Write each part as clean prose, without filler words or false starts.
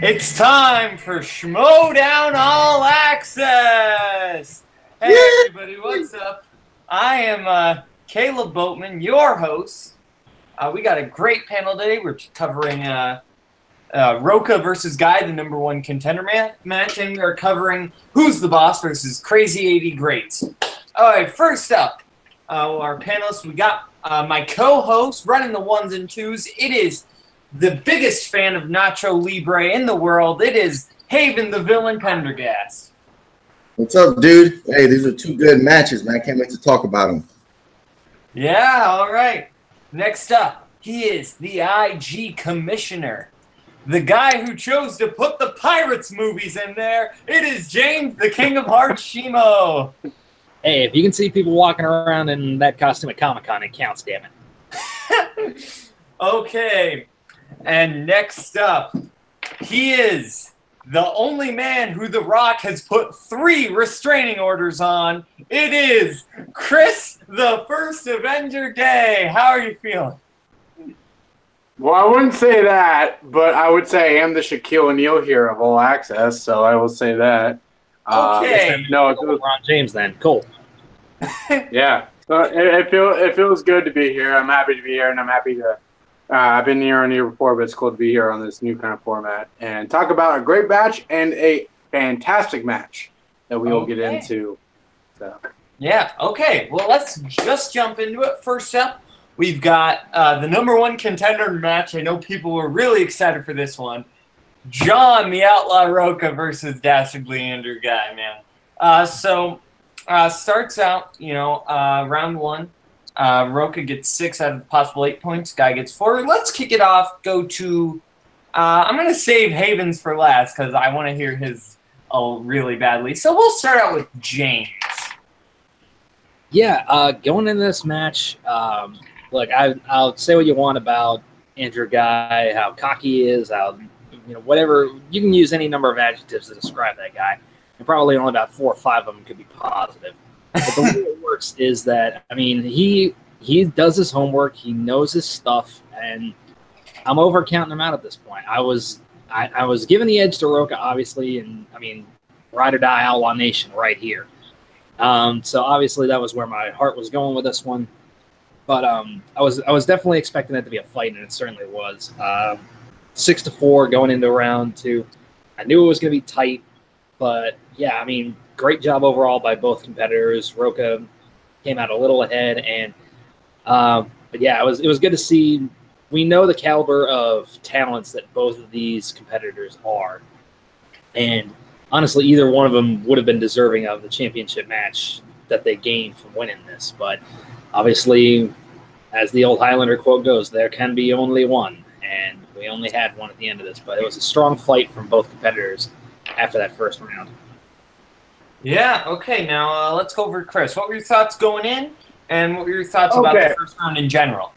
It's time for Schmoedown All Access! Hey everybody, what's up? I am Caleb Boatman, your host. We got a great panel today. We're covering Roca versus Guy, the #1 contender match, and we're covering Who's the Boss versus Crazy 80 Greats. All right, first up, our panelists, we got my co-host running the ones and twos. It is the biggest fan of Nacho Libre in the world. It is Haven the Villain Pendergast. What's up, dude? Hey, these are two good matches, man. I can't wait to talk about them. Yeah, all right. Next up, he is the IG Commissioner. The guy who chose to put the Pirates movies in there. It is James, the King of Hearts, Shimo. Hey, if you can see people walking around in that costume at Comic-Con, it counts, damn it. Okay. And next up, he is the only man who The Rock has put 3 restraining orders on. It is Chris, the First Avenger Day. How are you feeling? Well, I wouldn't say that, but I would say I am the Shaquille O'Neal here of All Access, so I will say that. Okay. No, It was Ron James then. Cool. yeah. So it feels good to be here. I'm happy to be here, and I'm happy to. I've been here on here before, but it's cool to be here on this new kind of format and talk about a great match and a fantastic match that we will get into. So. Yeah, okay. Well, let's just jump into it. First up, we've got the #1 contender match. I know people were really excited for this one. John, the Outlaw Roca versus Dastardly Andrew Guy, man. Starts out, round 1. Roca gets 6 out of the possible 8 points. Guy gets 4. Let's kick it off. Go to I'm going to save Havens for last because I want to hear his really badly. So we'll start out with James. Yeah, going into this match, look, I'll say what you want about Andrew Guy, how cocky he is, how, whatever. You can use any number of adjectives to describe that guy. And probably only about 4 or 5 of them could be positive. But the way it works is that, he does his homework, he knows his stuff, and I'm over counting him out at this point. I was giving the edge to Roca, obviously, and ride or die Outlaw Nation right here. So obviously that was where my heart was going with this one. But I was definitely expecting it to be a fight, and it certainly was. 6-4 going into round 2. I knew it was going to be tight, but yeah, great job overall by both competitors. Roca came out a little ahead, and but yeah, it was good to see. We know the caliber of talents that both of these competitors are, and honestly, either one of them would have been deserving of the championship match that they gained from winning this. But obviously, as the old Highlander quote goes, there can be only one, and we only had one at the end of this. But it was a strong fight from both competitors after that first round. Yeah, okay, now let's go over to Chris. What were your thoughts going in, and what were your thoughts about the first round in general?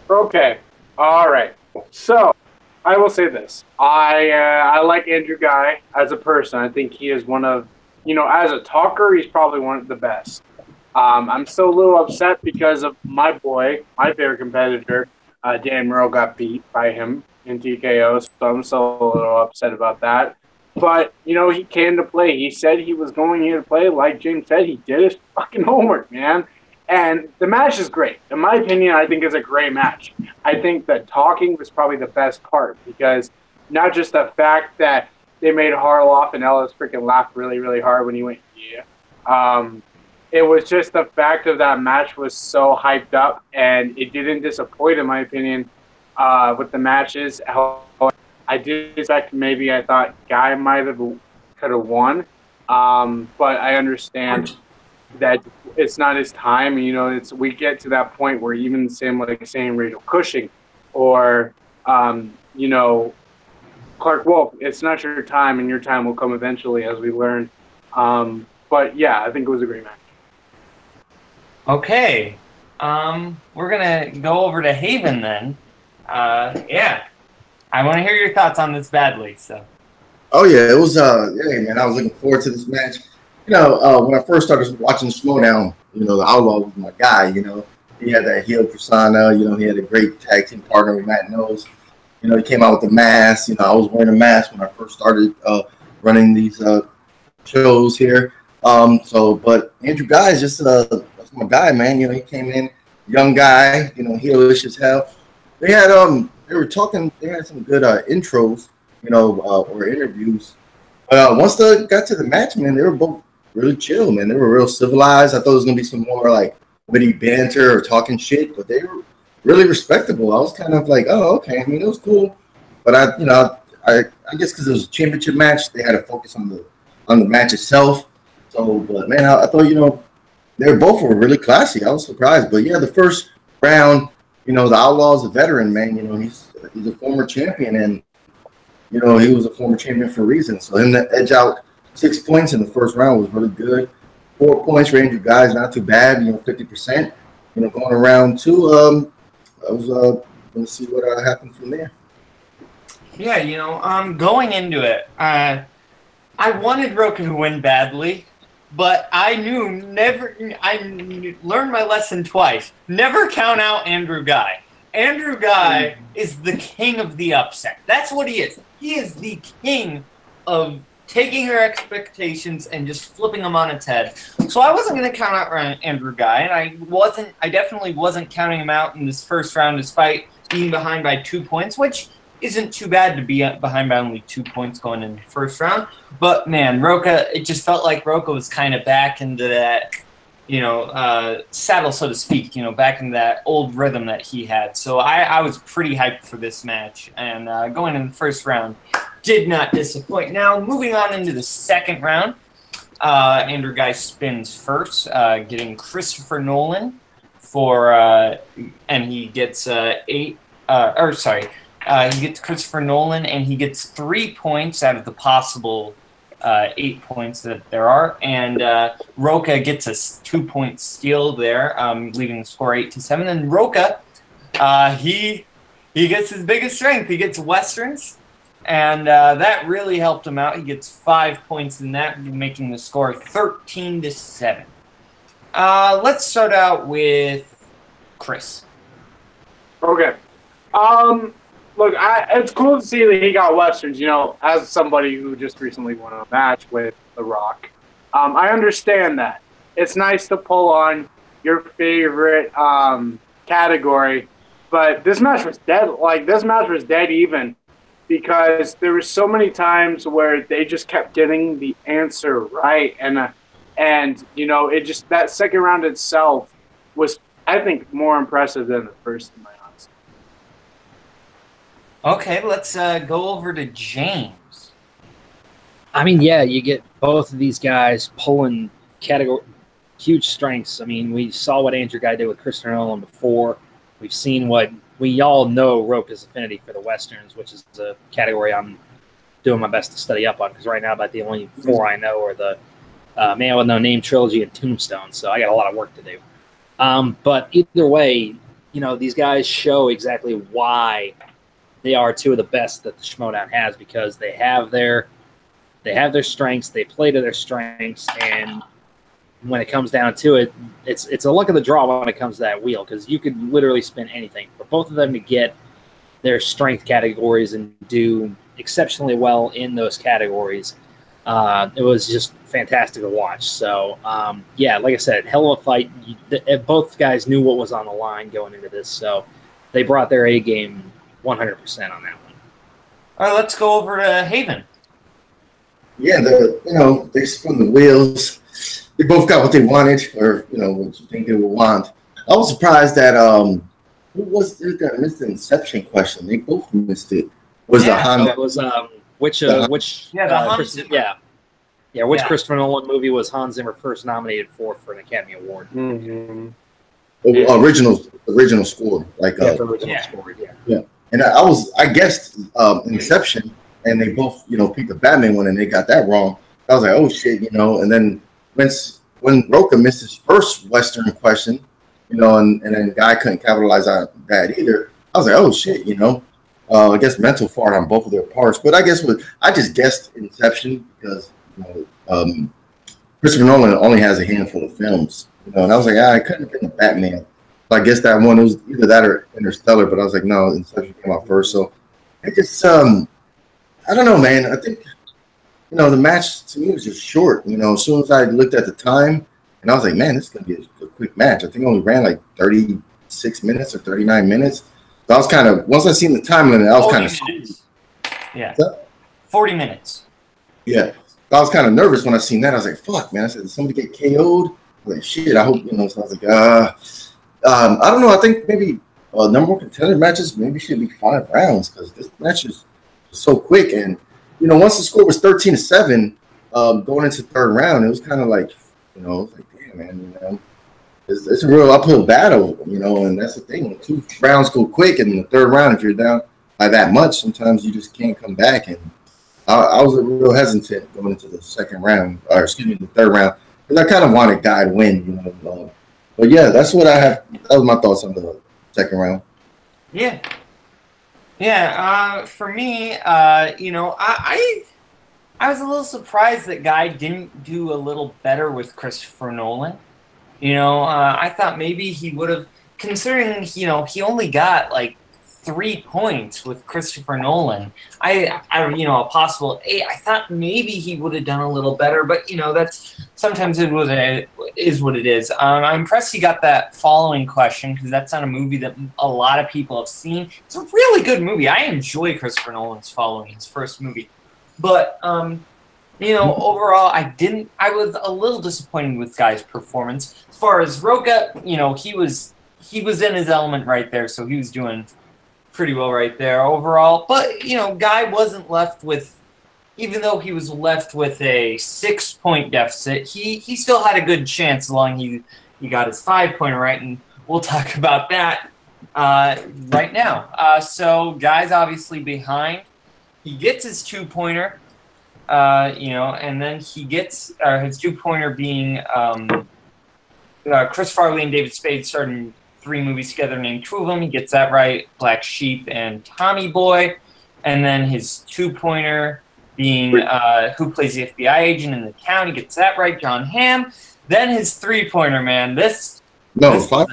Okay, all right. So, I will say this. I like Andrew Guy as a person. I think he is one of, as a talker, he's probably one of the best. I'm still a little upset because of my boy, my favorite competitor, Dan Murrow, got beat by him in TKO, so I'm still a little upset about that. But, he came to play. He said he was going here to play. Like James said, he did his fucking homework, man. And the match is great. In my opinion, I think it's a great match. I think that talking was probably the best part because not just the fact that they made Harloff and Ellis freaking laugh really, really hard when he went, yeah. It was just the fact of that match was so hyped up, and it didn't disappoint, in my opinion, with the matches. I did expect maybe I thought Guy could have won, but I understand that it's not his time. We get to that point where even saying Rachel Cushing or Clark Wolf, it's not your time, and your time will come eventually, as we learned. But yeah, I think it was a great match. Okay, we're gonna go over to Haven then. Yeah. I want to hear your thoughts on this badly. So. Oh yeah, it was. Yeah, man, I was looking forward to this match. When I first started watching Schmoedown, the Outlaw was my guy. He had that heel persona. He had a great tag team partner with Matt Knowles. You know, he came out with the mask. You know, I was wearing a mask when I first started running these shows here. But Andrew Guy is just that's my guy, man. You know, he came in, young guy, you know, heelish as hell. They had they were talking. They had some good intros, you know, or interviews. Once they got to the match, man, they were both really chill, man. They were real civilized. I thought it was gonna be some more like witty banter or talking shit, but they were really respectable. I was kind of like, oh, okay. I mean, it was cool, but I guess because it was a championship match, they had to focus on the match itself. So, but man, I thought, you know, they both were really classy. I was surprised, but yeah, the first round, you know, the Outlaw's a veteran, man. You know, he's a former champion, and you know, he was a former champion for a reason. So him to edge out 6 points in the first round was really good. 4 points for Andrew Guy is not too bad. You know, 50%. You know, going around 2, I was going to see what happened from there. Yeah, you know, going into it, I wanted Roka to win badly, but I learned my lesson twice. Never count out Andrew Guy. Andrew Guy is the king of the upset. That's what he is. He is the king of taking your expectations and just flipping them on its head. So I wasn't going to count out Andrew Guy, and I definitely wasn't counting him out in this first round despite being behind by 2 points, which isn't too bad to be behind by only 2 points going in the first round. But man, Roka, it just felt like Roka was kind of back into that, you know, saddle, so to speak, you know, back in that old rhythm that he had. So I was pretty hyped for this match, and going in the first round did not disappoint. Now, moving on into the second round, Andrew Guy spins first, getting Christopher Nolan for, and he gets he gets Christopher Nolan, and he gets 3 points out of the possible 8 points that there are, and Roka gets a 2-point steal there, leaving the score 8-7. And Roka, he gets his biggest strength. He gets Westerns, and that really helped him out. He gets 5 points in that, making the score 13-7. Let's start out with Chris. Okay. Look, it's cool to see that he got Westerns, you know, as somebody who just recently won a match with The Rock. I understand that. It's nice to pull on your favorite category, but this match was dead. Like, this match was dead even because there were so many times where they just kept getting the answer right. And you know, it just, that second round itself was, I think, more impressive than the first, in my honest. Okay, let's go over to James. I mean, yeah, you get both of these guys pulling huge strengths. I mean, we saw what Andrew Guy did with Christopher Nolan before. We've seen what we all know Roka's affinity for the Westerns, which is a category I'm doing my best to study up on, because right now about the only 4 I know are the Man with No Name trilogy and Tombstone, so I got a lot of work to do. But either way, you know, these guys show exactly why they are 2 of the best that the Schmoedown has, because they have their strengths, they play to their strengths, and when it comes down to it, it's a luck of the draw when it comes to that wheel, because you could literally spin anything. For both of them to get their strength categories and do exceptionally well in those categories, it was just fantastic to watch. So, yeah, like I said, hell of a fight. Both guys knew what was on the line going into this, so they brought their A game 100% on that one. All right, let's go over to Haven. Yeah, they spun the wheels. They both got what they wanted, or what you think they would want. I was surprised that who was there that missed the Inception question? They both missed it. Was the Honda? It was which Christopher Nolan movie was Hans Zimmer first nominated for an Academy Award? Mm-hmm. Original score, like score, yeah. And I guessed Inception, and they both picked the Batman one, and they got that wrong. I was like, oh shit, and then when Roka missed his first Western question, and then Guy couldn't capitalize on that either, I was like, oh shit, I guess mental fart on both of their parts. But I guess I just guessed Inception because Christopher Nolan only has a handful of films, and I was like, I couldn't have been the Batman. So I guess that one, it was either that or Interstellar, but I was like, no, Inception came out first. So it just I don't know, man. I think the match to me was just short. As soon as I looked at the time, and I was like, man, this is gonna be a quick match. I think it only ran like 36 minutes or 39 minutes. So I was kind of once I seen the time limit, I was kind of yeah, 40 minutes. Yeah, I was kind of nervous when I seen that. I was like, fuck, man. I said, did somebody get KO'd? I was like, shit. I hope So I was like, I don't know. I think maybe number one contender matches maybe should be 5 rounds because this match is so quick. And once the score was 13-7, going into third round, it was kind of like, it was like, damn, man, it's a real uphill battle, and that's the thing. When 2 rounds go quick, and in the third round, if you're down by that much, sometimes you just can't come back. And I was a real hesitant going into the the third round, because I kind of wanted Guy to win, But yeah, that's what I have. That was my thoughts on the second round. Yeah. Yeah. For me, I was a little surprised that Guy didn't do a little better with Christopher Nolan. I thought maybe he would have, considering, he only got like 3 points with Christopher Nolan. A possible 8. I thought maybe he would have done a little better, but that's sometimes it is what it is. I'm impressed he got that Following question because that's not a movie that a lot of people have seen. It's a really good movie. I enjoy Christopher Nolan's Following, his first movie, but overall, I was a little disappointed with Guy's performance. As far as Roca, he was in his element right there, so he was doing pretty well right there overall. But, Guy wasn't left with, even though he was left with a 6-point deficit, he still had a good chance as long as he got his 5-pointer right, and we'll talk about that right now. So Guy's obviously behind. He gets his 2-pointer. And then he gets his 2-pointer being Chris Farley and David Spade starting 3 movies together, named 2 of them. He gets that right, Black Sheep and Tommy Boy. And then his 2-pointer being who plays the FBI agent in The Town. He gets that right, John Hamm. Then his 3-pointer, man. 5.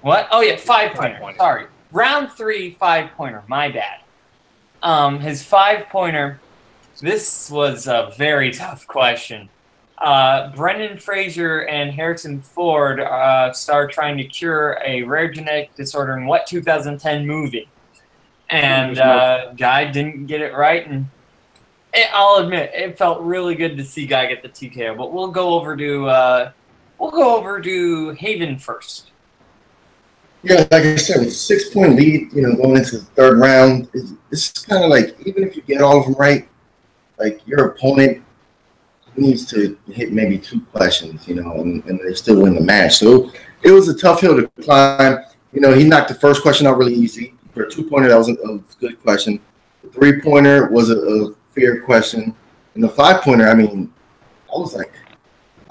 What? Oh yeah, 5-pointer. Sorry, round 3 5-pointer. My bad. His 5-pointer. This was a very tough question. Brendan Fraser and Harrison Ford start trying to cure a rare genetic disorder in what 2010 movie? And Guy didn't get it right, and I'll admit it felt really good to see Guy get the TKO. But we'll go over to Haven first. Yeah, like I said, with a 6-point lead, going into the third round, it's kind of like even if you get all of them right, like your opponent needs to hit maybe 2 questions, and they still win the match. So it was a tough hill to climb. He knocked the first question out really easy. For a 2-pointer, that was a good question. The 3-pointer was a fair question. And the 5-pointer, I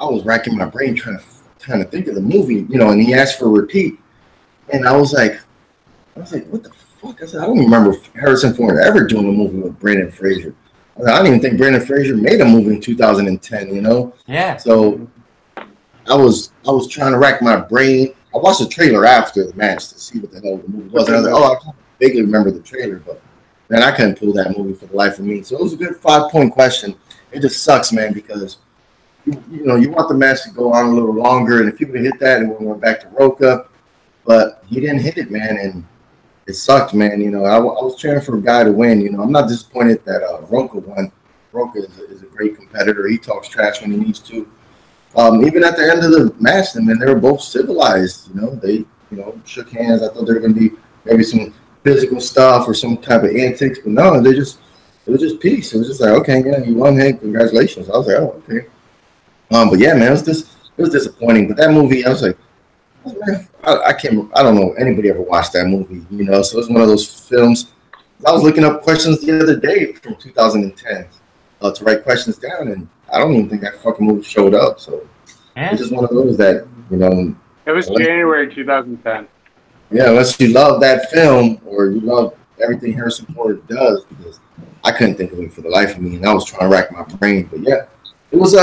was racking my brain trying to think of the movie, and he asked for a repeat. And I was like, what the fuck? I said, I don't remember Harrison Ford ever doing a movie with Brendan Fraser. I don't even think Brendan Fraser made a movie in 2010, Yeah. So I was trying to rack my brain. I watched the trailer after the match to see what the hell the movie was. And I was like, I can't vaguely remember the trailer, but man, I couldn't pull that movie for the life of me. So it was a good 5-point question. It just sucks, man, because you want the match to go on a little longer, and if people hit that, and we went back to Roca, but he didn't hit it, man, and it sucked, man. I was cheering for a Guy to win. I'm not disappointed that Roca won. Roca is a great competitor. He talks trash when he needs to. Even at the end of the match, they were both civilized. They shook hands. I thought there were going to be maybe some physical stuff or some type of antics, but no, it was just peace. It was just like, okay, yeah, you won. Hey, congratulations. I was like, oh, okay. But yeah, man, it was disappointing. But that movie, I was like, man, I don't know anybody ever watched that movie, so it was one of those films. I was looking up questions the other day from 2010 to write questions down, and I don't even think that fucking movie showed up. So it's just one of those that, It was January 2010. Yeah, unless you love that film or you love everything Harrison Ford does, because I couldn't think of it for the life of me, and I was trying to rack my brain. But yeah, it was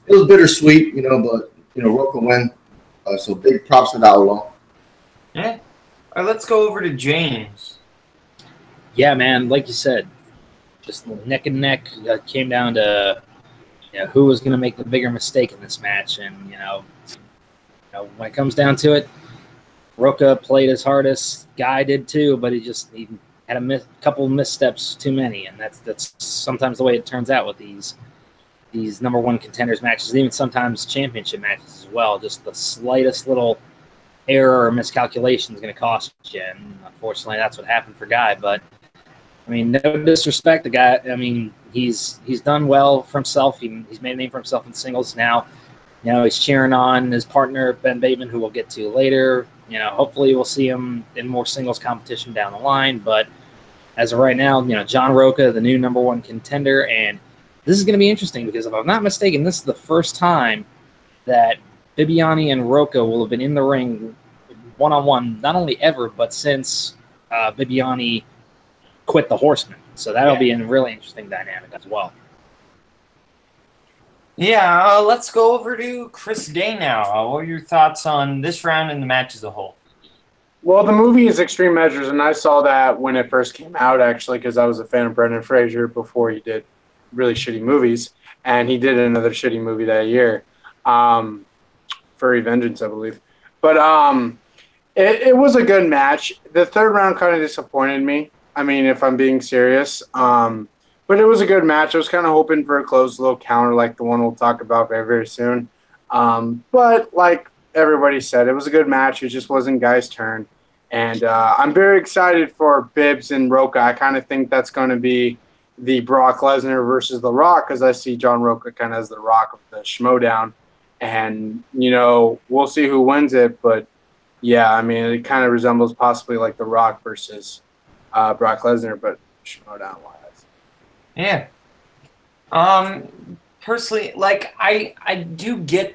bittersweet, but Roca won. So big props to the Outlaw. Yeah. All right, let's go over to James. Yeah, man. Like you said, just neck and neck. Came down to who was going to make the bigger mistake in this match, and when it comes down to it, Roca played his hardest. Guy did too, but he had a couple missteps too many, and that's sometimes the way it turns out with these number one contenders matches, even sometimes championship matches as well. Just the slightest little error or miscalculation is going to cost you, and unfortunately, that's what happened for Guy. But I mean, no disrespect, the guy. I mean, he's done well for himself. He's made a name for himself in singles now. He's cheering on his partner Ben Bateman, who we'll get to later. Hopefully we'll see him in more singles competition down the line. But as of right now, John Roca, the new number one contender, and this is going to be interesting because if I'm not mistaken, this is the first time that Bibiani and Roca will have been in the ring one-on-one, not only ever, but since Bibiani quit the Horsemen. So that'll be a really interesting dynamic as well. Yeah, let's go over to Chris Day now. What are your thoughts on this round and the match as a whole? Well, the movie is Extreme Measures, and I saw that when it first came out, actually, because I was a fan of Brendan Fraser before he did really shitty movies, and he did another shitty movie that year, Furry Vengeance, I believe. But it was a good match. The third round kind of disappointed me. I mean, if I'm being serious. But it was a good match. I was kind of hoping for a close little counter like the one we'll talk about very, very soon. But like everybody said, it was a good match. It just wasn't Guy's turn. And I'm very excited for Bibbs and Roca. I kind of think that's going to be the Brock Lesnar versus The Rock, because I see John Roca kind of as the Rock of the Schmoedown. And, we'll see who wins it. But, yeah, I mean, it kind of resembles possibly like The Rock versus Brock Lesnar, but Schmoedown-wise. Yeah. Personally, like, I do get,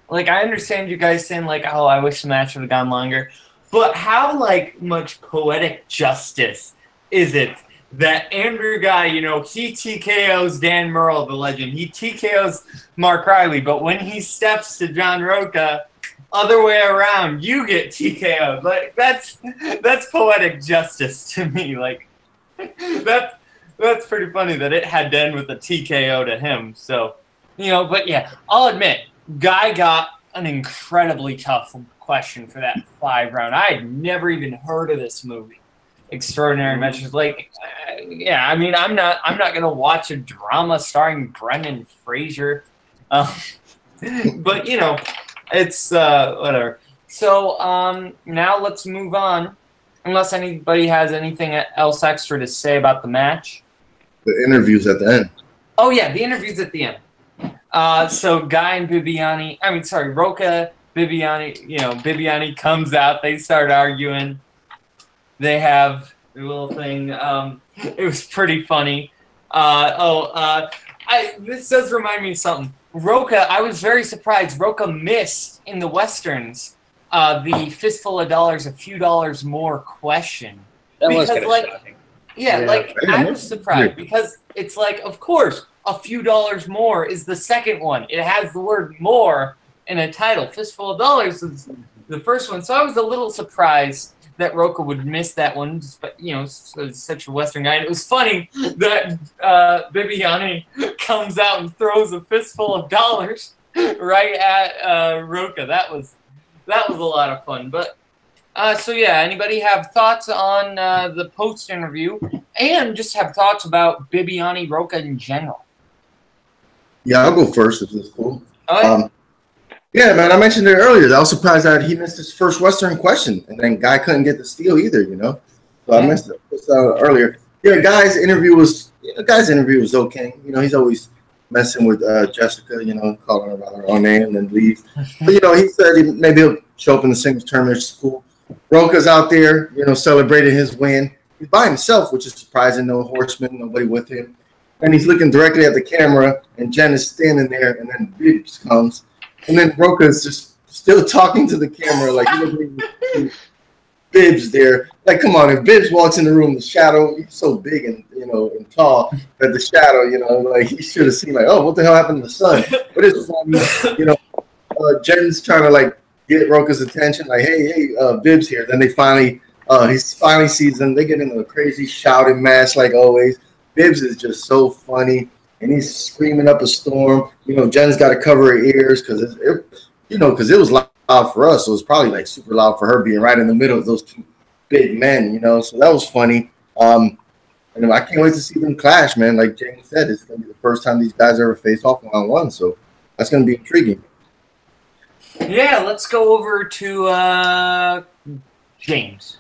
like, I understand you guys saying, like, oh, I wish the match would have gone longer. But how, like, much poetic justice is it that Andrew Guy, he TKOs Dan Murrell, the legend. He TKOs Mark Riley. But when he steps to John Roca, other way around, you get TKO'd. Like, that's poetic justice to me. Like, that's pretty funny that it had to end with a TKO to him. So, but yeah, I'll admit, Guy got an incredibly tough question for that 5-round. I had never even heard of this movie, Extraordinary Measures. Like, yeah, I mean, I'm not gonna watch a drama starring Brendan Fraser, but it's whatever. So now let's move on. Unless anybody has anything else extra to say about the match. The interviews at the end. Oh, yeah, the interviews at the end. So Guy and Roca, Bibiani, Bibiani comes out. They start arguing. They have a little thing. It was pretty funny. This does remind me of something. Roca, I was very surprised. Roca missed in the Westerns the fistful of dollars, a few dollars more question. That was kind of shocking. Yeah, I was surprised because it's like, of course, a few dollars more is the second one. It has the word more in a title. Fistful of dollars is the first one. So I was a little surprised that Roca would miss that one, but, such a Western guy. And it was funny that Bibiani comes out and throws a fistful of dollars right at Roca. That was a lot of fun. But so yeah, anybody have thoughts on the post interview, and just have thoughts about Bibiani Roca in general? Yeah, I'll go first if it's cool. Oh, yeah, man, I mentioned it earlier. I was surprised that he missed his first Western question, and then Guy couldn't get the steal either. So I missed it earlier. Yeah, Guy's interview was okay. He's always messing with Jessica, calling her by her own name and then leave. But he said maybe he'll show up in the singles tournament, which is cool. Roca's out there, celebrating his win. He's by himself, which is surprising. No Horseman, nobody with him. And he's looking directly at the camera, and Jen is standing there, and then Bibbs comes. And then Roca's just still talking to the camera, like Bibbs there. Like, come on, if Bibbs walks in the room, the shadow, he's so big and and tall that the shadow, like he should have seen, like, oh, what the hell happened to the sun? But it's funny, Jen's trying to like get Roca's attention, like, hey, Bibbs here. Then they finally He finally sees them. They get into a crazy shouting match like always. Bibbs is just so funny, and he's screaming up a storm. Jen's got to cover her ears because because it was loud for us, so it was probably like super loud for her being right in the middle of those two big men. So that was funny. And I can't wait to see them clash, man. Like James said, it's going to be the first time these guys ever face off one-on-one, so that's going to be intriguing. Yeah, let's go over to James.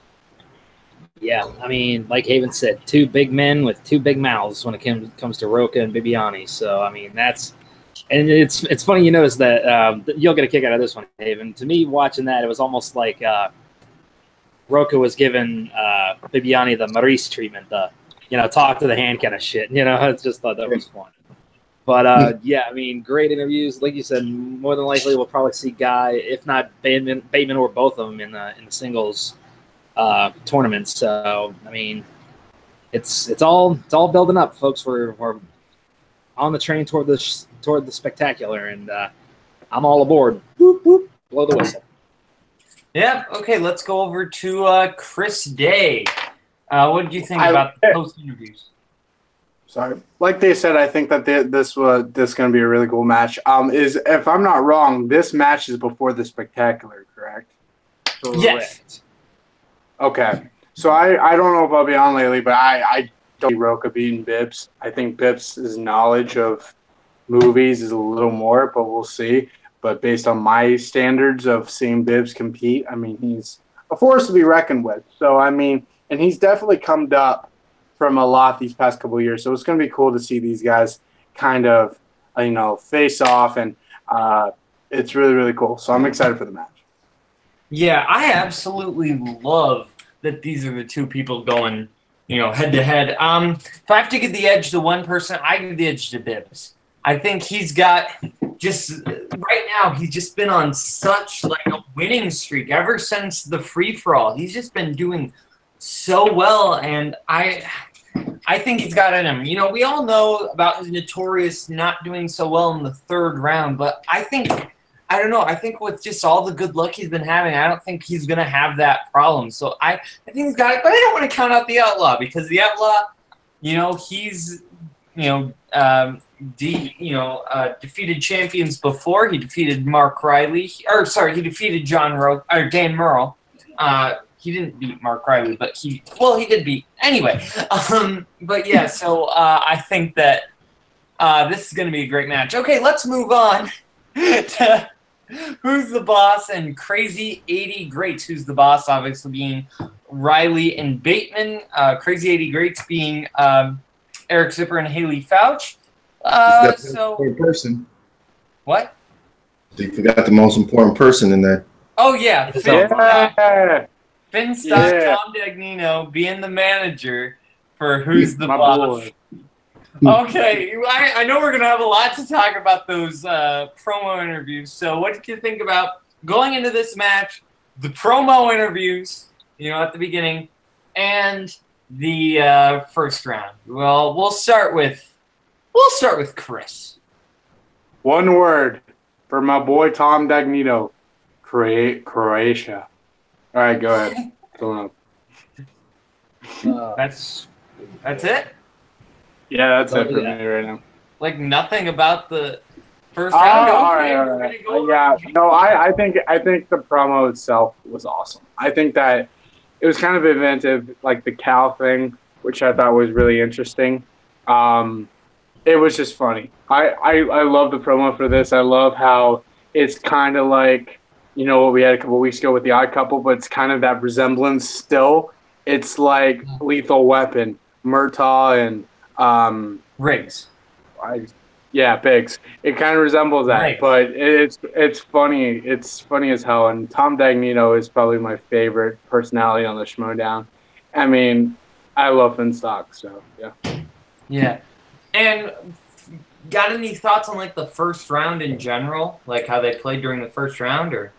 Yeah, I mean, like Haven said, two big men with two big mouths when it comes to Roca and Bibiani. So, I mean, it's funny you notice that you'll get a kick out of this one, Haven. To me, watching that, it was almost like Roca was giving Bibiani the Maurice treatment, talk to the hand kind of shit. I just thought that was fun. But, yeah, I mean, great interviews. Like you said, more than likely we'll probably see Guy, if not Bateman or both of them in the singles tournaments. So, I mean, it's all building up, folks. We're on the train toward the spectacular, and I'm all aboard. Whoop, whoop, blow the whistle. Yeah, okay, let's go over to Chris Day. What did you think about the post interviews? Sorry, like they said, I think that this going to be a really cool match. If I'm not wrong, this match is before the spectacular, correct? Yes. Okay, so I don't know if I'll be on lately, but I don't see Roca beating Bibbs. I think Bibbs' knowledge of movies is a little more, but we'll see. But based on my standards of seeing Bibbs compete, I mean, he's a force to be reckoned with. So, I mean, and he's definitely come up from a lot these past couple of years. So it's going to be cool to see these guys kind of, face off. And it's really, really cool. So I'm excited for the match. Yeah, I absolutely love that these are the two people going, head to head. If I have to give the edge to one person, I give the edge to Bibbs. I think he's got right now, he's just been on such like a winning streak ever since the free-for-all. He's just been doing so well, and I think he's got it in him. We all know about his notorious not doing so well in the third round, but I don't know. I think with just all the good luck he's been having, I don't think he's going to have that problem. So I think he's got it, but I don't want to count out the Outlaw because the Outlaw, he's, defeated champions before. He defeated Mark Riley. He defeated Dan Murrell. He didn't beat Mark Riley, but he did beat anyway. But yeah, so I think that this is going to be a great match. Okay, let's move on to Who's the Boss and Crazy 80 Greats. Who's the Boss, obviously being Riley and Bateman. Crazy 80 Greats being Eric Zipper and Haley Fouch. Person. What? You forgot the most important person in there. Oh yeah, Finn Stock, Yeah. Tom Dagnino being the manager for Who's the Boss. Okay, I know we're going to have a lot to talk about those promo interviews. So what did you think about going into this match, the promo interviews, at the beginning, and the first round? Well, we'll start with Chris. One word for my boy Tom Dagnino. Croatia. All right, go ahead. That's it? Yeah, that's it for me right now. Like nothing about the first round? All right. No, I think the promo itself was awesome. I think that it was kind of inventive, like the cow thing, which I thought was really interesting. It was just funny. I love the promo for this. I love how it's kind of like, what we had a couple of weeks ago with the Odd Couple, but it's kind of that resemblance still. It's like Lethal Weapon, Murtaugh, and Riggs. Biggs. It kind of resembles that, right. But it's funny. It's funny as hell. And Tom Dagnino is probably my favorite personality on the Schmoedown. I mean, I love Finn Stock, so yeah. Yeah. And got any thoughts on like the first round in general, like how they played during the first round, or?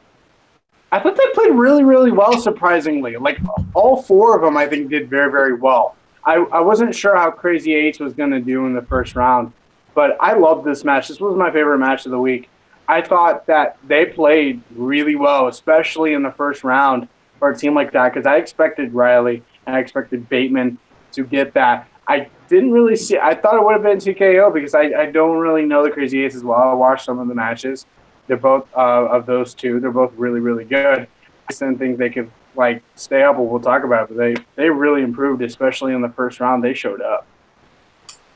I thought they played really, really well, surprisingly. Like, all four of them, I think, did very, very well. I wasn't sure how Crazy Eights was going to do in the first round, but I loved this match. This was my favorite match of the week. I thought that they played really well, especially in the first round. for a team like that because I expected Riley and I expected Bateman to get that. I didn't really see. I thought it would have been TKO because I don't really know the Crazy Eights as well. I watched some of the matches. They're both of those two. They're both really, really good. I didn't think they could like stay up. We'll talk about it, but they really improved, especially in the first round. They showed up.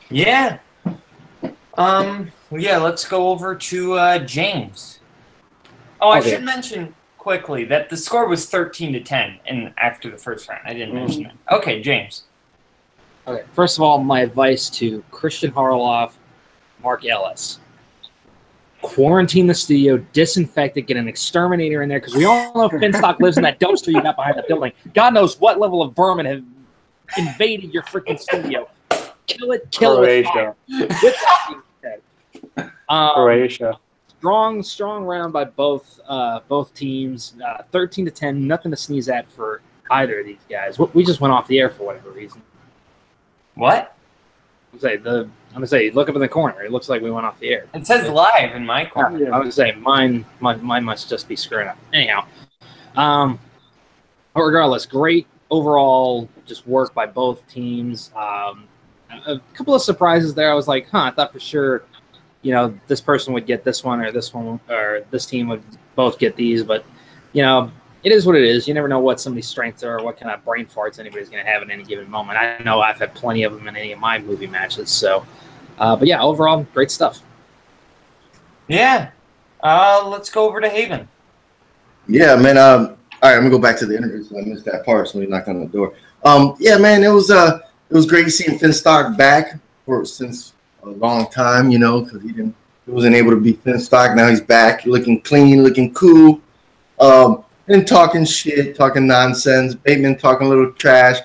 Yeah. Yeah. Let's go over to James. Oh, I should mention quickly that the score was 13-10, and after the first round, I didn't mention that. Okay, James. Okay. First of all, my advice to Christian Harloff, Mark Ellis: quarantine the studio, disinfect it, get an exterminator in there because we all know Finstock lives in that dumpster you got behind the building. God knows what level of vermin have invaded your freaking studio. Kill it with fire. With that being said, Croatia. Strong round by both teams. 13-10, nothing to sneeze at for either of these guys. We just went off the air for whatever reason. What? I'm gonna say, look up in the corner. It looks like we went off the air. It says live in my corner. Yeah. I was gonna say mine must just be screwing up. Anyhow, but regardless, great overall just work by both teams. A couple of surprises there. I was like, I thought for sure, this person would get this one, or this one, or this team would both get these. But it is what it is. You never know what somebody's strengths are, or what kind of brain farts anybody's going to have at any given moment. I know I've had plenty of them in any of my movie matches. So, but yeah, overall, great stuff. Yeah. Let's go over to Haven. Yeah, man. All right, I'm gonna go back to the interview. So I missed that part, so we knocked on the door. Yeah, man, it was great seeing Finstock back since a long time, because he wasn't able to be Finstock. Now he's back, looking clean, looking cool. And talking shit, talking nonsense, Bateman talking a little trash,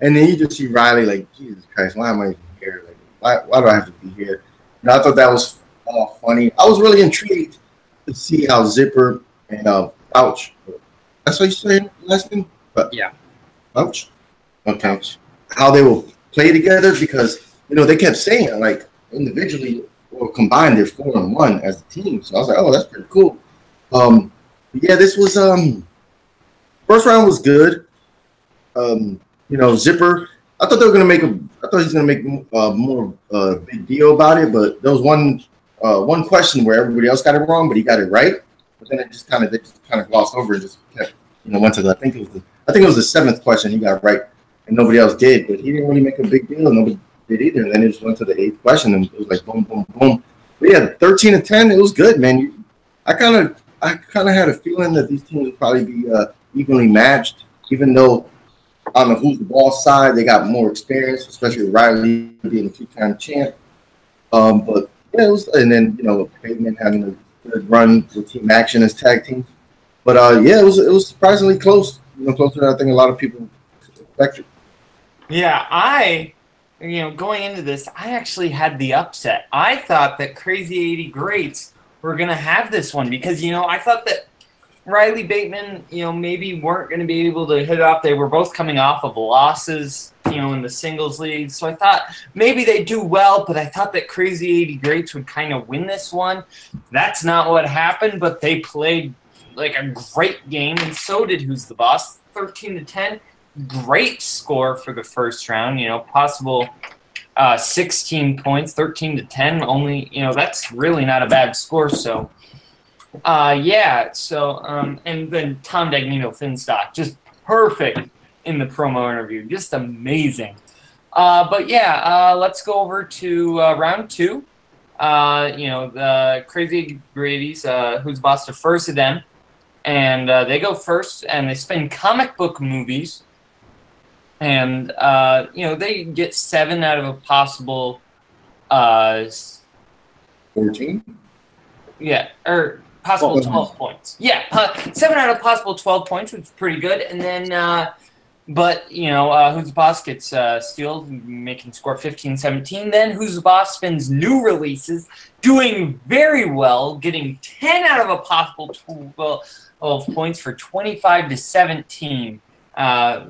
and then you just see Riley like, Jesus Christ, why am I even here? Like, why do I have to be here? And I thought that was funny. I was really intrigued to see how Zipper and Ouch, that's what you say last name? But yeah, Ouch. Okay, how they will play together because they kept saying like individually or combined they're 4-1 as a team. So I was like, oh, that's pretty cool. Yeah, this was first round was good. Zipper. I thought he's gonna make more big deal about it, but there was one question where everybody else got it wrong, but he got it right. But then they just kind of glossed over and just kept went to I think it was the seventh question he got right and nobody else did, but he didn't really make a big deal. Nobody did either. And then it just went to the eighth question and it was like boom, boom, boom. But yeah, 13-10, it was good, man. I kind of had a feeling that these teams would probably be evenly matched, even though on the Who's the Boss side, they got more experience, especially Riley being a two-time champ. But yeah, it was, and then Bateman having a good run with Team Action as tag team. But yeah, it was surprisingly close. Closer than I think a lot of people expected. Yeah, going into this, I actually had the upset. I thought that Crazy 80 Greats were going to have this one because, I thought that Riley Bateman, maybe weren't going to be able to hit it off. They were both coming off of losses, in the singles league. So I thought maybe they'd do well, but I thought that Crazy 80 Greats would kind of win this one. That's not what happened, but they played like a great game, and so did Who's the Boss. 13-10, great score for the first round. Possible 16 points, 13-10. Only that's really not a bad score. So, yeah. So, and then Tom Dagnino Finstock, just perfect in the promo interview, just amazing. But yeah, let's go over to round two. The Crazy Grady's Who's the Boss to first of them. And they go first, and they spin comic book movies. And, they get 7 out of a possible 14? Yeah, or possible 12 points. Yeah, 7 out of possible 12 points, which is pretty good. And then, Who's the Boss gets Steel, making score 15-17. Then Who's the Boss spins new releases, doing very well, getting 10 out of a possible 12 points for 25-17,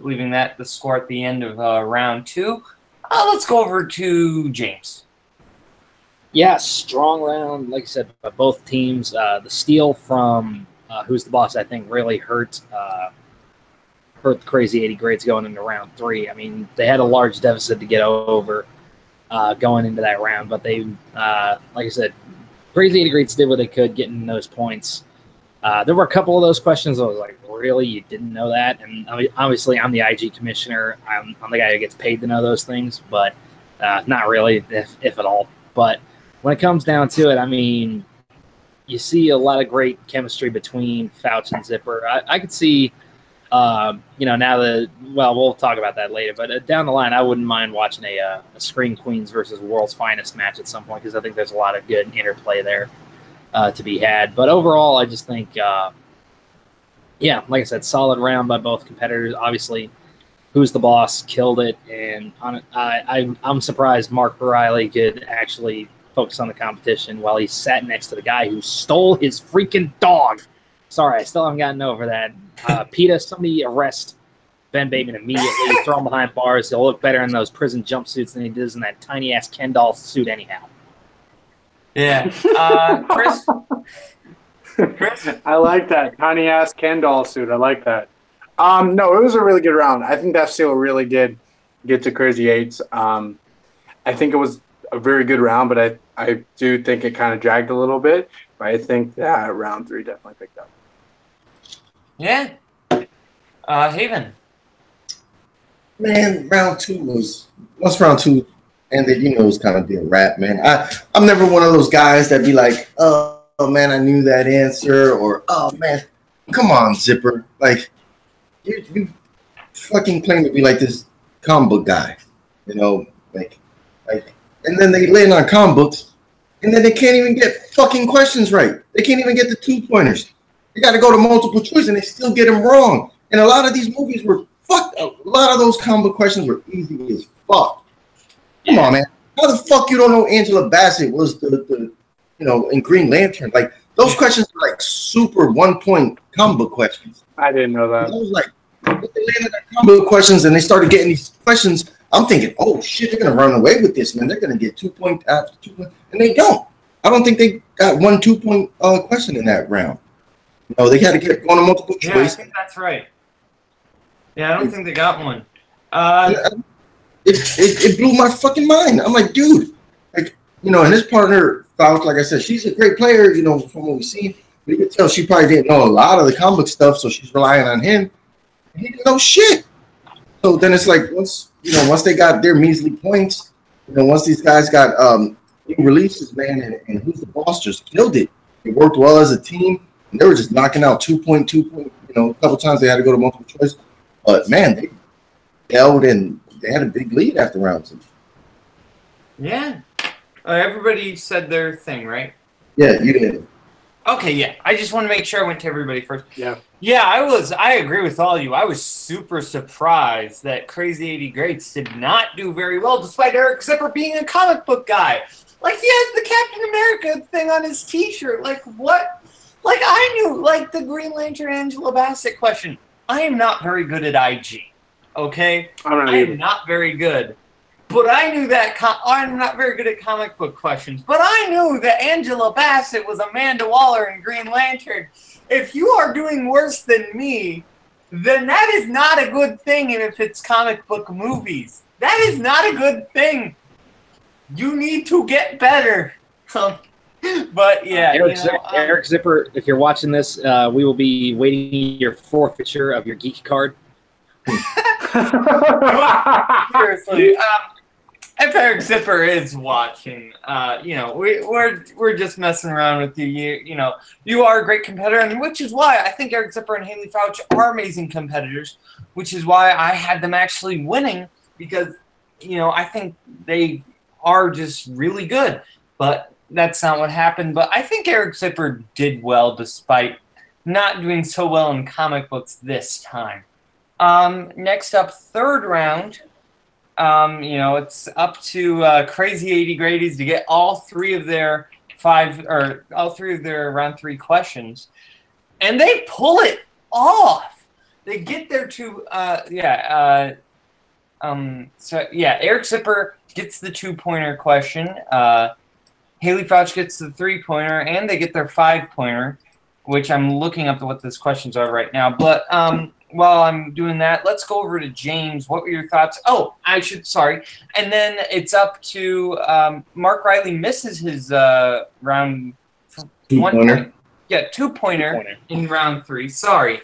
leaving that the score at the end of round two. Let's go over to James. Yeah, strong round, like I said, by both teams. The steal from Who's the Boss, I think, really hurt hurt the Crazy 80 grades going into round 3. I mean, they had a large deficit to get over going into that round, but they, like I said, Crazy 80 grades did what they could getting those points. There were a couple of those questions I was like, really? You didn't know that? And obviously, I'm the IG commissioner. I'm the guy who gets paid to know those things, but not really, if at all. But when it comes down to it, I mean, you see a lot of great chemistry between Fouch and Zipper. I could see, now that, well, we'll talk about that later, but down the line, I wouldn't mind watching a Screen Queens versus World's Finest match at some point, because I think there's a lot of good interplay there to be had. But overall, I just think, like I said, solid round by both competitors. Obviously, Who's the Boss killed it, and I'm surprised Mark Riley could actually focus on the competition while he sat next to the guy who stole his freaking dog. Sorry, I still haven't gotten over that. PETA, somebody arrest Ben Bateman immediately, throw him behind bars. He'll look better in those prison jumpsuits than he does in that tiny-ass Ken doll suit anyhow. Yeah. Chris? I like that. Tiny-ass Ken doll suit. I like that. No, it was a really good round. I think that still really did get to Crazy Eights. I think it was a very good round, but I do think it kind of dragged a little bit. But I think that round 3 definitely picked up. Yeah. Haven. Man, round 2 once round 2 ended, it was kind of be a wrap, man. I'm never one of those guys that be like, oh man, I knew that answer, or oh man, come on, Zipper. Like, you fucking claim to be like this comic book guy, like, and then they land on comic books, and then they can't even get fucking questions right. They can't even get the 2-pointers. They got to go to multiple choice, and they still get them wrong. And a lot of these movies were fucked. A lot of those comic book questions were easy as fuck. Come on, man. How the fuck you don't know Angela Bassett was the in Green Lantern? Like, those questions are like super 1-point comic book questions. I didn't know that. I was like, they landed on comic book questions, and they started getting these questions. I'm thinking, oh shit, they're gonna run away with this, man. They're gonna get 2 point after 2 point, and they don't. I don't think they got 1 2-point question in that round. They had to get on a multiple choice. Yeah, I think that's right. Yeah, I don't think they got one. It blew my fucking mind. I'm like, dude, and his partner, Fouch, like I said, she's a great player, from what we've seen. But you can tell she probably didn't know a lot of the comic stuff, so she's relying on him. And he didn't know shit. So then it's like, once they got their measly points, once these guys got new releases, man, and Who's the Boss just killed it. It worked well as a team. And they were just knocking out 2-point. A couple times they had to go to multiple choice. But man, they held, and they had a big lead after round 2. Yeah. Everybody said their thing, right? Yeah, you did. Okay, yeah. I just want to make sure I went to everybody first. Yeah. Yeah, I agree with all of you. I was super surprised that Crazy 80 Greats did not do very well, despite Eric Zipper being a comic book guy. Like, he has the Captain America thing on his T-shirt. Like, what? Like, I knew, like, the Green Lantern Angela Bassett question. I am not very good at IG, okay? I am not very good. But I knew that I'm not very good at comic book questions. But I knew that Angela Bassett was Amanda Waller in Green Lantern. If you are doing worse than me, then that is not a good thing. And if it's comic book movies, that is not a good thing. You need to get better. But yeah, Eric Zipper, if you're watching this, we will be waiting your forfeiture of your geek card. Seriously, if Eric Zipper is watching, we're just messing around with you. You are a great competitor, and which is why I think Eric Zipper and Haley Fouch are amazing competitors. Which is why I had them actually winning, because I think they are just really good. But that's not what happened. But I think Eric Zipper did well despite not doing so well in comic books this time. Next up, third round. It's up to Crazy 80 Gradies to get all three of their round 3 questions, and they pull it off. They get there to Eric Zipper gets the 2-pointer question. Haley Fouch gets the 3-pointer, and they get their 5-pointer, which I'm looking up what those questions are right now. But while I'm doing that, let's go over to James. What were your thoughts? Oh, sorry. And then it's up to Mark Riley misses his round Two-pointer. Yeah, two-pointer in round 3. Sorry.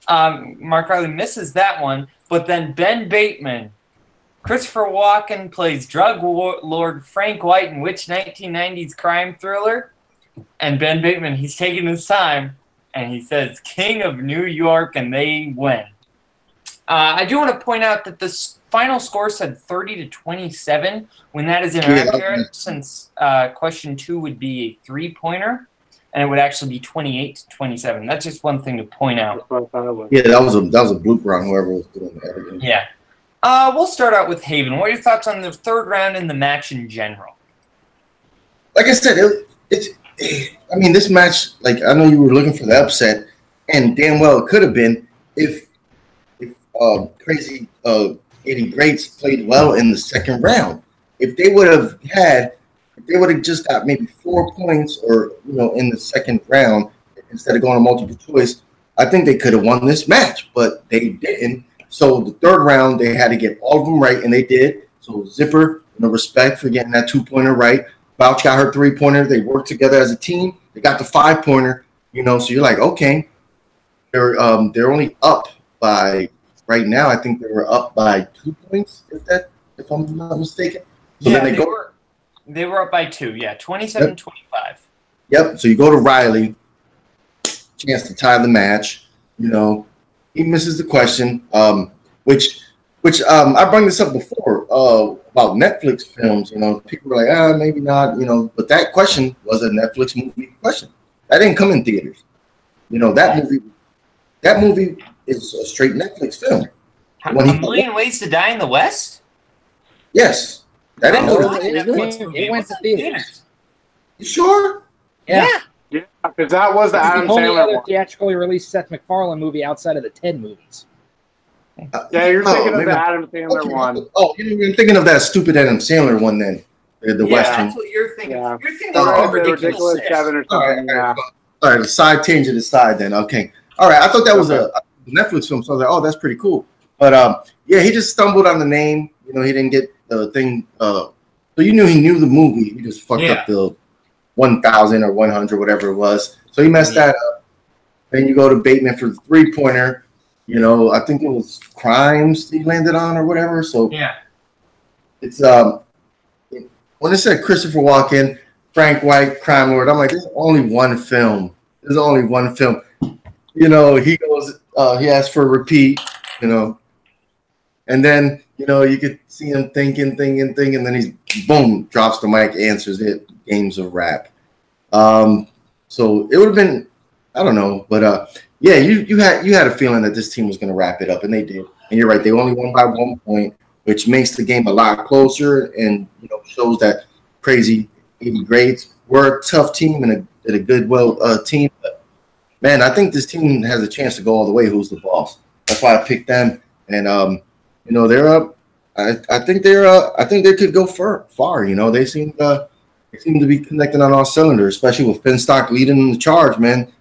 Mark Riley misses that one, but then Ben Bateman. Christopher Walken plays drug lord Frank White in which 1990s crime thriller? And Ben Bateman, he's taking his time, and he says King of New York, and they win. I do want to point out that the final score said 30-27, when that is inaccurate, since question 2 would be a 3-pointer, and it would actually be 28-27. That's just one thing to point out. Yeah, that was a blooper on whoever was doing that. Yeah. We'll start out with Haven. What are your thoughts on the third round in the match in general? Like I said, I mean, this match, like, I know you were looking for the upset, and damn well it could have been if Crazy Eddie Greats played well in the second round. If they would have just got maybe 4 points, or in the second round instead of going to multiple choice, I think they could have won this match, but they didn't. So the third round, they had to get all of them right, and they did. So Zipper, respect for getting that 2-pointer right. Bouch got her 3-pointer. They worked together as a team. They got the 5-pointer. So you're like, okay, they're only up by right now. I think they were up by 2 points, if I'm not mistaken. So yeah, then they were up by 2. Yeah, 27-25. Yep. So you go to Riley, chance to tie the match. He misses the question, which I brought this up before about Netflix films. People were like, maybe not. But that question was a Netflix movie question. That didn't come in theaters. That movie is a straight Netflix film. A Million Ways to Die in the West? Yes. That didn't go to theaters. It went to theaters. You sure? Yeah. Yeah, because that was the Adam the only Sandler other one. theatrically released Seth MacFarlane movie outside of the Ted movies. Yeah, you're thinking of maybe the Adam Sandler one. Oh, you're thinking of that stupid Adam Sandler one then. The Western. That's what you're thinking. Yeah. You're thinking Oh, of The ridiculous ridiculous Kevin or something. Yeah. All right, the side change to the side then. Okay. All right. I thought that was a Netflix film, so I was like, oh, that's pretty cool. But yeah, he just stumbled on the name. He didn't get the thing. So he knew the movie. He just fucked up the 1,000 or 100, whatever it was. So he messed that up. Then you go to Bateman for the 3-pointer. I think it was Crimes he landed on or whatever. So Yeah. it's when it said Christopher Walken, Frank White, Crime Lord, I'm like, there's only one film. There's only one film. He goes, he asked for a repeat, and then, you could see him thinking, and then he's, boom, drops the mic, answers it, game's a wrap. So it would have been, I don't know, but yeah, you had a feeling that this team was going to wrap it up, and they did. And you're right, they only won by 1 point, which makes the game a lot closer, and shows that Crazy 80 Greats were a tough team and a good team. But man, I think this team has a chance to go all the way. Who's the boss? That's why I picked them, and they're up. I think they could go far. They seem to be connecting on all cylinders, especially with Finstock leading the charge. Man,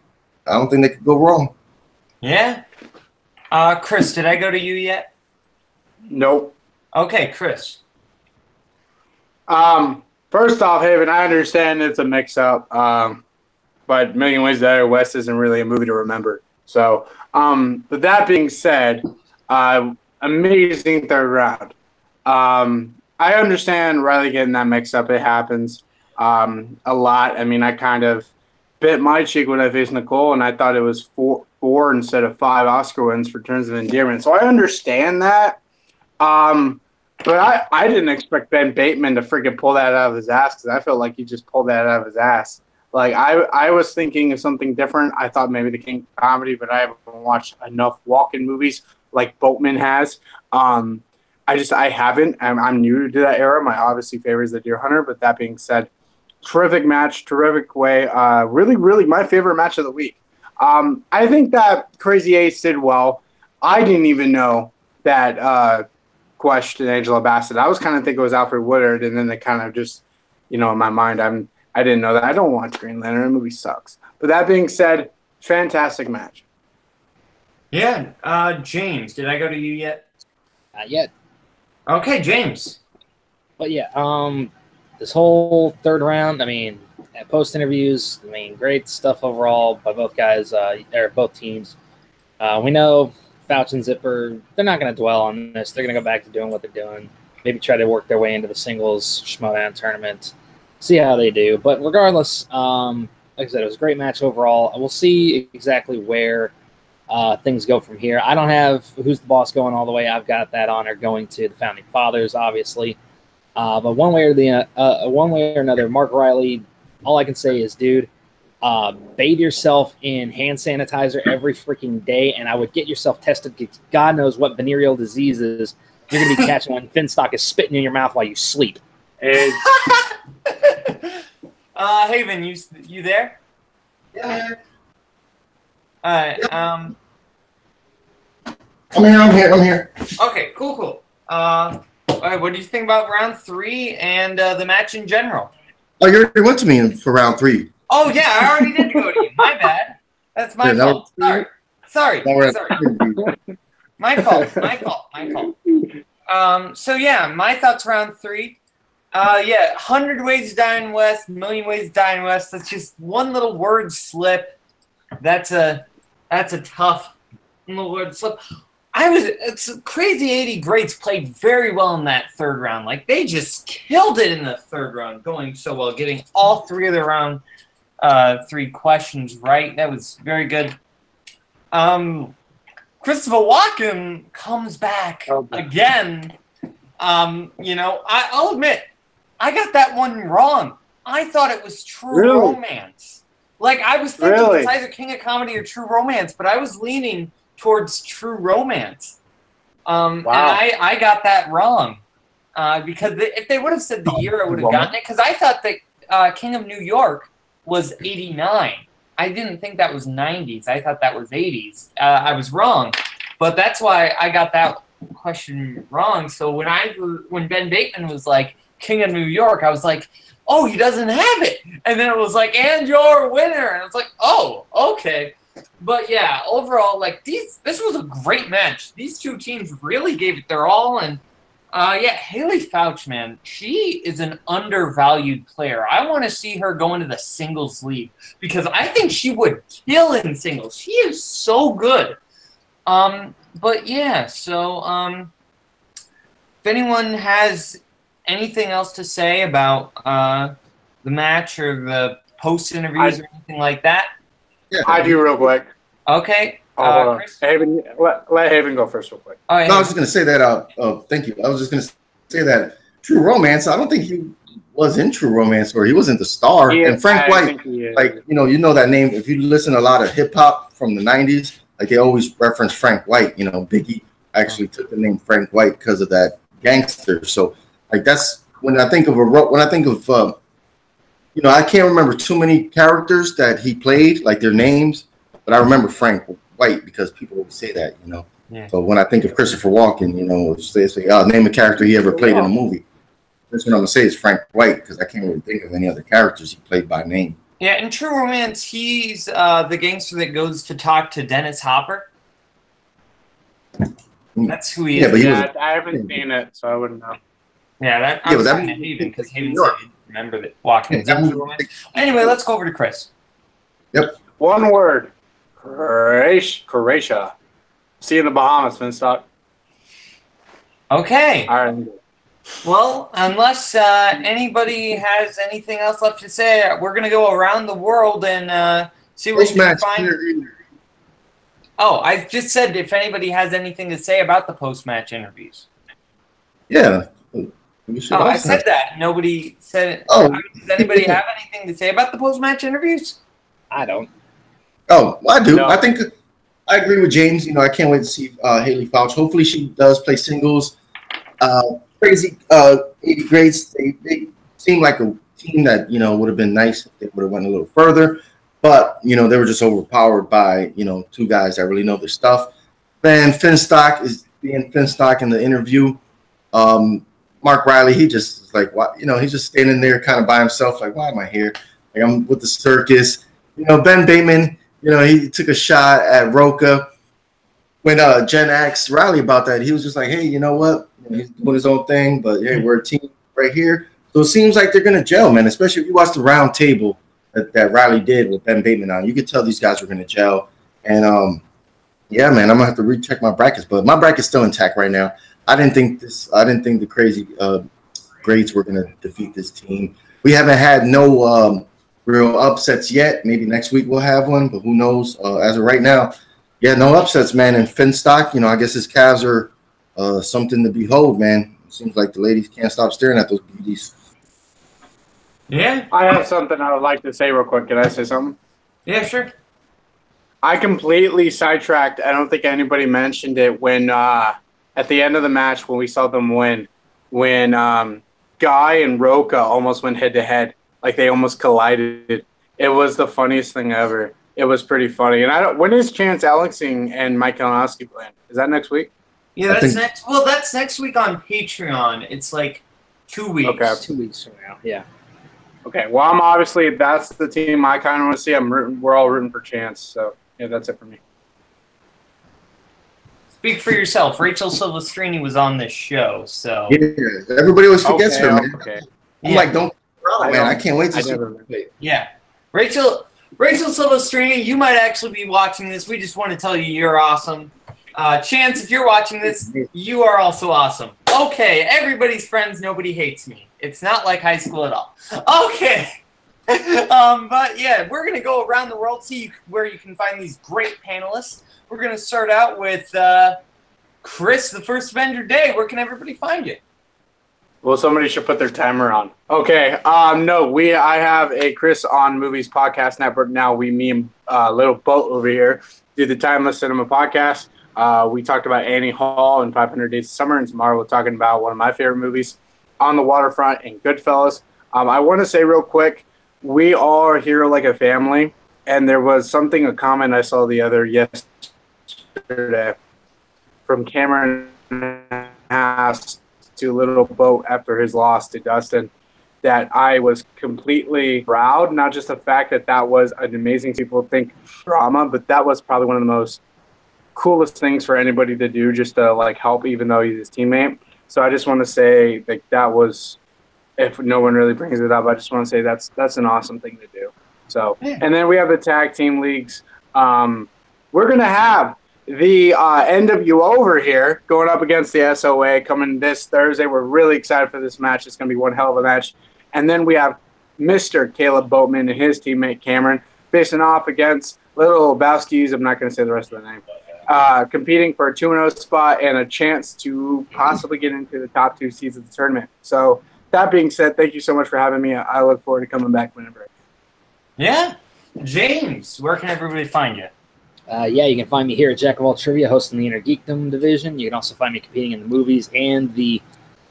I don't think they could go wrong. Yeah. Chris, did I go to you yet? Nope. Okay, Chris. First off, Haven, I understand it's a mix-up, but Million Ways to Die West isn't really a movie to remember. So, but that being said, amazing third round. I understand Riley getting that mix-up. It happens a lot. I mean, I kind of bit my cheek when I faced Nicole, and I thought it was four instead of 5 Oscar wins for Terms of Endearment. So I understand that. But I didn't expect Ben Bateman to freaking pull that out of his ass, because I felt like he just pulled that out of his ass. Like, I was thinking of something different. I thought maybe the King of Comedy, but I haven't watched enough walk-in movies like Boatman has. I haven't. I'm new to that era. My obviously favors the Deer Hunter, but that being said, terrific match, terrific way. Really, really my favorite match of the week. I think that Crazy Ace did well. I didn't even know that Quest and Angela Bassett. I was kind of thinking it was Alfred Woodard, and then they kind of just, in my mind, I didn't know that. I don't watch Green Lantern. The movie sucks. But that being said, fantastic match. Yeah. James, did I go to you yet? Not yet. Okay, James. But yeah, this whole third round, I mean, post interviews, I mean, great stuff overall by both guys, or both teams. We know Fouch and Zipper, they're not going to dwell on this. They're going to go back to doing what they're doing. Maybe try to work their way into the singles Schmoedown tournament. See how they do. But regardless, like I said, it was a great match overall. We'll see exactly where things go from here. I don't have Who's the Boss going all the way. I've got that honor going to the Founding Fathers, obviously. But one way or another, Mark Riley, all I can say is, dude, bathe yourself in hand sanitizer every freaking day, and I would get yourself tested because God knows what venereal diseases you're going to be catching when Finstock is spitting in your mouth while you sleep. Haven, you there? Yeah. All right. I'm here. Okay, cool. All right, what do you think about round 3 and the match in general? Oh, you already went to me for round 3. Oh, yeah, I already did go to you. My bad. That's my fault. Sorry. My fault. So, yeah, my thoughts round 3. 100 Ways to Die in West, Million Ways to Die in West. That's just one little word slip. That's a tough little word slip. It's crazy. 80 Greats played very well in that third round. Like, they just killed it in the third round, going so well, getting all 3 of the round 3 questions right. That was very good. Christopher Walken comes back again. I'll admit, I got that one wrong. I thought it was True Romance. Like, I was thinking it's either King of Comedy or True Romance, but I was leaning towards True Romance. Wow. And I got that wrong. Because if they would have said the year, I would have gotten it. Because I thought that King of New York was 89. I didn't think that was 90s. I thought that was 80s. I was wrong. But that's why I got that question wrong. So when Ben Bateman was like, King of New York, I was like, oh, he doesn't have it. And then it was like, and your winner. And I was like, oh, okay. But yeah, overall, like this was a great match. These two teams really gave it their all. And Haley Fouch, man, she is an undervalued player. I want to see her go into the singles league because I think she would kill in singles. She is so good. But yeah, so if anyone has anything else to say about the match or the post interviews or anything like that? Yeah, I do real quick. Okay. Chris? Haven, let Haven go first real quick. No, I was just going to say that. Thank you. I was just going to say that True Romance, I don't think he was in True Romance or he wasn't the star. And Frank White, like, you know that name. If you listen to a lot of hip hop from the 90s, like they always reference Frank White. Biggie actually took the name Frank White because of that gangster. So, like, that's when I think of I can't remember too many characters that he played, like their names, but I remember Frank White because people always say that, Yeah. So when I think of Christopher Walken, say, name a character he ever played in a movie. That's what I'm gonna say is Frank White because I can't really think of any other characters he played by name. Yeah, in True Romance, he's the gangster that goes to talk to Dennis Hopper. That's who he is. But I haven't seen it, so I wouldn't know. Yeah, I was talking to Haven because Haven said he didn't remember that Walken. Anyway, let's go over to Chris. Yep. One word. Croatia. See you in the Bahamas, Finstock. Okay. All right. Well, unless anybody has anything else left to say, we're going to go around the world and see what we can find. Oh, I just said if anybody has anything to say about the post-match interviews. Yeah. I said that. Nobody said it. Oh. Does anybody have anything to say about the post-match interviews? I don't. Oh, well, I do. No. I think I agree with James. I can't wait to see Haley Fouch. Hopefully she does play singles. Crazy 80 Greats. They seem like a team that, would have been nice if they would have went a little further. But, they were just overpowered by, 2 guys that really know their stuff. Then Finstock is being Finstock in the interview. Mark Riley, he just is like, why, he's just standing there kind of by himself, like, why am I here? Like, I'm with the circus. Ben Bateman, he took a shot at Roca. when Jen asked Riley about that, he was just like, hey, you know what? He's doing his own thing, but hey, we're a team right here. So it seems like they're going to gel, man, especially if you watch the round table that Riley did with Ben Bateman on. You could tell these guys were going to gel. And, yeah, man, I'm going to have to recheck my brackets, but my bracket's still intact right now. I didn't think the crazy grades were going to defeat this team. We haven't had no real upsets yet. Maybe next week we'll have one, but who knows? As of right now, yeah, no upsets, man. And Finstock, I guess his calves are something to behold, man. It seems like the ladies can't stop staring at those beauties. Yeah. I have something I would like to say real quick. Can I say something? Yeah, sure. I completely sidetracked. I don't think anybody mentioned it when at the end of the match when we saw them win, when Guy and Roca almost went head-to-head. Like they almost collided. It was the funniest thing ever. It was pretty funny. And when is Chance Alexing and Mike Kalinowski playing? Is that next week? Yeah, that's next week on Patreon. It's like 2 weeks. Okay. 2 weeks from now. Yeah. Okay. Well, that's the team I kind of want to see. We're all rooting for Chance. So yeah, that's it for me. Speak for yourself. Rachel Silvestrini was on this show, so Yeah, everybody always forgets her, man. Okay. I'm like, don't, man, I can't wait to see her. Yeah. Rachel Silvestrini, you might actually be watching this. We just want to tell you you're awesome. Chance, if you're watching this, you are also awesome. Okay, everybody's friends, nobody hates me. It's not like high school at all. Okay. But yeah, we're going to go around the world, see where you can find these great panelists. We're going to start out with Chris, the first Avenger Day. Where can everybody find you? Well, somebody should put their timer on. Okay. No, I have a Chris on Movies Podcast Network now. Me and Little Boat over here do the Timeless Cinema Podcast. We talked about Annie Hall and 500 Days of Summer, and tomorrow we're talking about one of my favorite movies, On the Waterfront and Goodfellas. I want to say real quick, we all are here like a family, and there was a comment I saw yesterday from Cameron Haas to Little Boat after his loss to Dustin, that I was completely proud. Not just the fact that was an amazing, people think drama, but that was probably one of the most coolest things for anybody to do, just to like help, even though he's his teammate. So I just want to say that was, if no one really brings it up, I just want to say that's an awesome thing to do. So, and then we have the tag team leagues. We're gonna have the NWO over here going up against the SOA coming this Thursday. We're really excited for this match. It's going to be one hell of a match. And then we have Mr. Caleb Boatman and his teammate Cameron facing off against Little Lebowski's. I'm not going to say the rest of the name. Competing for a 2-0 spot and a chance to possibly get into the top 2 seeds of the tournament. So that being said, thank you so much for having me. I look forward to coming back whenever. Yeah. James, where can everybody find you? Yeah, you can find me here at Jack of All Trivia, hosting the Inner Geekdom division. You can also find me competing in the movies and the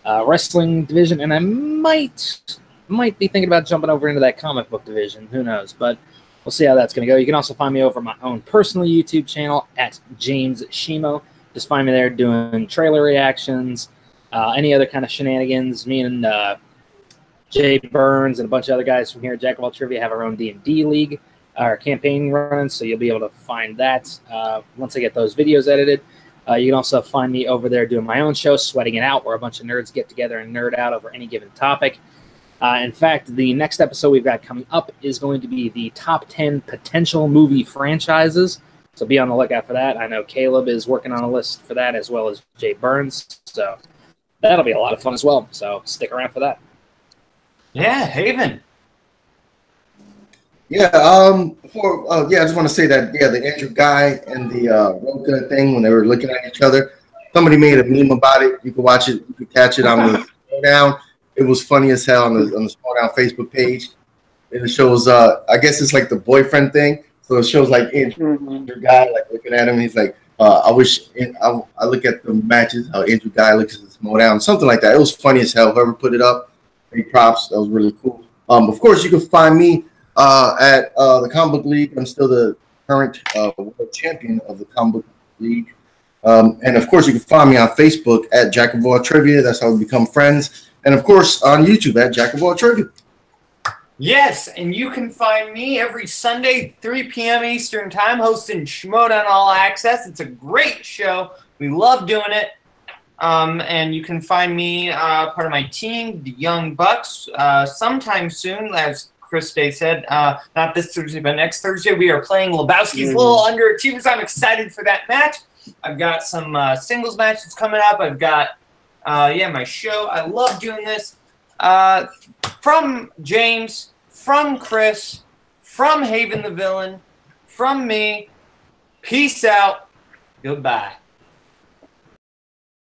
wrestling division, and I might be thinking about jumping over into that comic book division. Who knows? But we'll see how that's going to go. You can also find me over my own personal YouTube channel at James Schmo. Just find me there doing trailer reactions, any other kind of shenanigans. Me and Jay Burns and a bunch of other guys from here at Jack of All Trivia have our own D&D league. Our campaign running, so you'll be able to find that once I get those videos edited. You can also find me over there doing my own show, Sweating It Out, where a bunch of nerds get together and nerd out over any given topic. In fact, the next episode we've got coming up is going to be the top 10 potential movie franchises, so be on the lookout for that. I know Caleb is working on a list for that, as well as Jay Burns, so that'll be a lot of fun as well, so stick around for that. Yeah, Haven. Yeah, I just want to say that, the Andrew Guy and the Roca thing, when they were looking at each other, somebody made a meme about it. You can watch it, you can catch it on the Schmoedown. It was funny as hell on the Schmoedown Facebook page. And it shows, I guess it's like the boyfriend thing. So it shows like Andrew Guy, like looking at him. He's like, I look at the matches, how Andrew Guy looks at the Schmoedown, something like that. It was funny as hell. Whoever put it up, big props. That was really cool. Of course, you can find me at the Comic Book League. I'm still the current world champion of the Comic Book League. And of course, you can find me on Facebook at Jack of All Trivia. That's how we become friends. And of course, on YouTube at Jack of All Trivia. Yes, and you can find me every Sunday, 3 p.m. Eastern Time, hosting Schmoedown All Access. It's a great show. We love doing it. And you can find me part of my team, the Young Bucks, sometime soon, as Chris Day said. Not this Thursday, but next Thursday. We are playing Lebowski's Little Underachievers. I'm excited for that match. I've got some singles matches coming up. I've got, my show. I love doing this. From James, from Chris, from Haven the Villain, from me, peace out, goodbye.